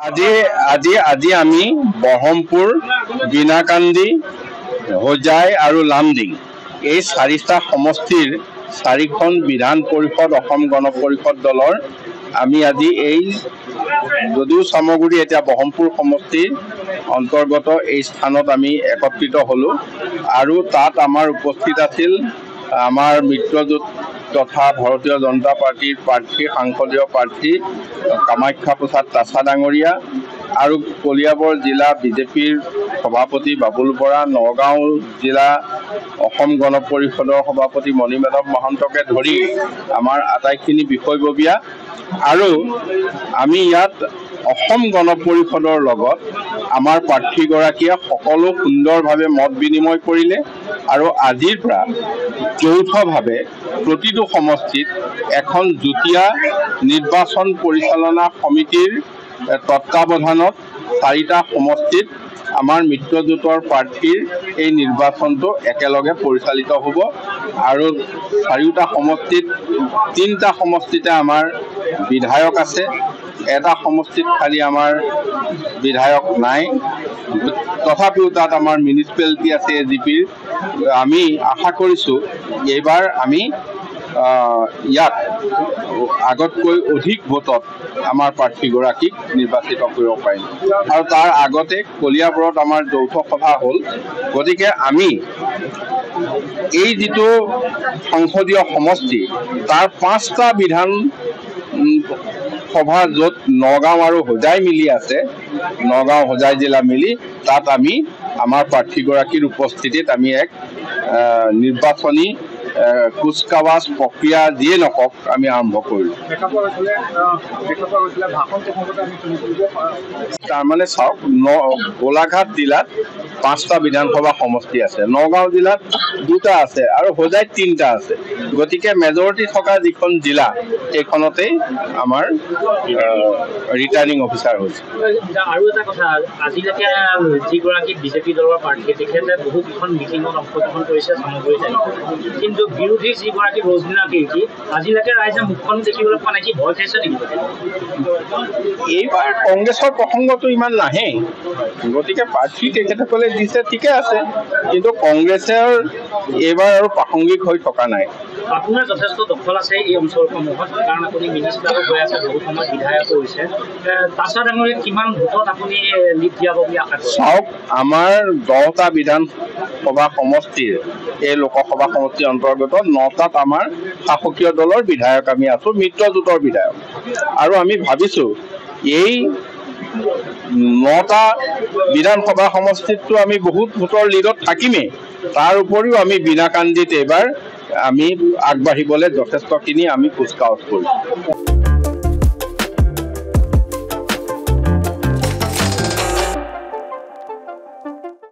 আজি আমি বহৰমপুৰ, বিনাকান্দি, হোজাই আৰু লামডিং এই চাৰিটা সমষ্টিৰ চাৰিখন বিধান পৰিষদ অসম গণ পৰিষদ দলৰ আমি আজি এই যদিও সামগ্ৰী এতিয়া বহৰমপুৰ সমষ্টিৰ অন্তৰ্গত এই স্থানত আমি একত্ৰিত হলোঁ আৰু তাত আমাৰ উপস্থিত আছিল আমাৰ মিত্ৰজোঁট তথা ভাৰতীয় জনতা পাৰ্টিৰ প্ৰাৰ্থী সাংসদীয় প্ৰাৰ্থী কামাখ্যা প্ৰসাদ তাছা ডাঙৰীয়া আৰু কলিয়াবৰ জিলা বিজেপিৰ সভাপতি বাবুল বৰা, নগাঁও জিলা অসম গণ পৰিষদৰ সভাপতি মণিমাধৱ মহন্তকে ধৰি আমাৰ আটাইখিনি বিষয়ববীয়া আৰু আমি ইয়াত অসম গণ পৰিষদৰ লগত আমাৰ প্ৰাৰ্থীগৰাকীয়ে সকলো সুন্দৰভাৱে মত বিনিময় কৰিলে আৰু আজিৰ পৰা যৌথভাৱে প্ৰতিটো সমষ্টিত এখন যুটীয়া নিৰ্বাচন পৰিচালনা সমিতিৰ তত্ত্বাৱধানত চাৰিটা সমষ্টিত আমাৰ মিত্ৰজোঁটৰ প্ৰাৰ্থীৰ এই নিৰ্বাচনটো একেলগে পৰিচালিত হ'ব আৰু চাৰিওটা সমষ্টিত তিনিটা সমষ্টিতে আমাৰ বিধায়ক আছে, এটা সমষ্টিত খালি আমাৰ বিধায়ক নাই, তথাপিও তাত আমাৰ মিউনিচিপালিটি আছে এজিপিৰ। আমি আশা কৰিছোঁ এইবাৰ আমি ইয়াত আগতকৈ অধিক ভোটত আমাৰ প্ৰাৰ্থীগৰাকীক নিৰ্বাচিত কৰিব পাৰিম আৰু তাৰ আগতে কলিয়াবৰত আমাৰ যৌথ সভা হ'ল। গতিকে আমি এই যিটো সংসদীয় সমষ্টি তাৰ 5টা বিধান সভা য'ত নগাঁও আৰু হোজাই মিলি আছে, নগাঁও হোজাই জিলা মিলি তাত আমি আমাৰ প্ৰাৰ্থীগৰাকীৰ উপস্থিতিত আমি এক নিৰ্বাচনী কুচকাৱাজ প্ৰক্ৰিয়া যিয়ে নকওক আমি আৰম্ভ কৰিলোঁ। তাৰমানে চাওক, গোলাঘাট জিলাত 5টা বিধানসভা সমষ্টি আছে, নগাঁও জিলাত 2টা আছে আৰু হোজাইত 3টা আছে। গতিকে মেজৰিটি থকা যিখন জিলা সেইখনতেই আমাৰ ৰিটাৰ্ণিং অফিচাৰ হৈছে। আৰু এটা কথা, আজিলৈকে যিগৰাকী বিজেপি দলৰ প্ৰাৰ্থী তেখেতে বহুকেইখন মিটিঙত অংশগ্ৰহণ কৰিছে সামগ্ৰী, কিন্তু বিৰোধী যিগৰাকী ৰজনীনা কীৰ্তি আজিলৈকে ৰাইজে মুখখন দেখিবলৈ পোৱা নাই, কি ভয় খাইছে নেকি? এইবাৰ কংগ্ৰেছৰ প্ৰসংগটো ইমান নাহে, গতিকে প্ৰাৰ্থী তেখেতসকলে দিছে ঠিকে আছে, কিন্তু কংগ্ৰেছৰ এইবাৰ আৰু প্ৰাসংগিক হৈ থকা নাই। আপোনাৰ যথেষ্ট দখল আছে এই অঞ্চলসমূহত, কাৰণ আপুনি মিনিষ্টাৰো হৈ আছে, বহুত সময় বিধায়কো হৈছে। তাছা ডাঙৰীয়াক কিমান ভোটত আপুনি লিড দিয়াব বুলি আশা কৰে? চাওক, আমাৰ 10টা বিধানসভা সমষ্টিৰ এই লোকসভা সমষ্টিৰ অন্তৰ্গত 9টাত আমাৰ শাসকীয় দলৰ বিধায়ক আমি আছোঁ, মিত্ৰজোঁটৰ বিধায়ক, আৰু আমি ভাবিছোঁ এই 9টা বিধানসভা সমষ্টিততো আমি বহুত ভোটৰ লিডত থাকিমেই, তাৰ উপৰিও আমি বিনাকান্দিত এইবাৰ আমি আগবাঢ়িবলৈ যথেষ্টখিনি আমি কুচকাৱাজ কৰিম।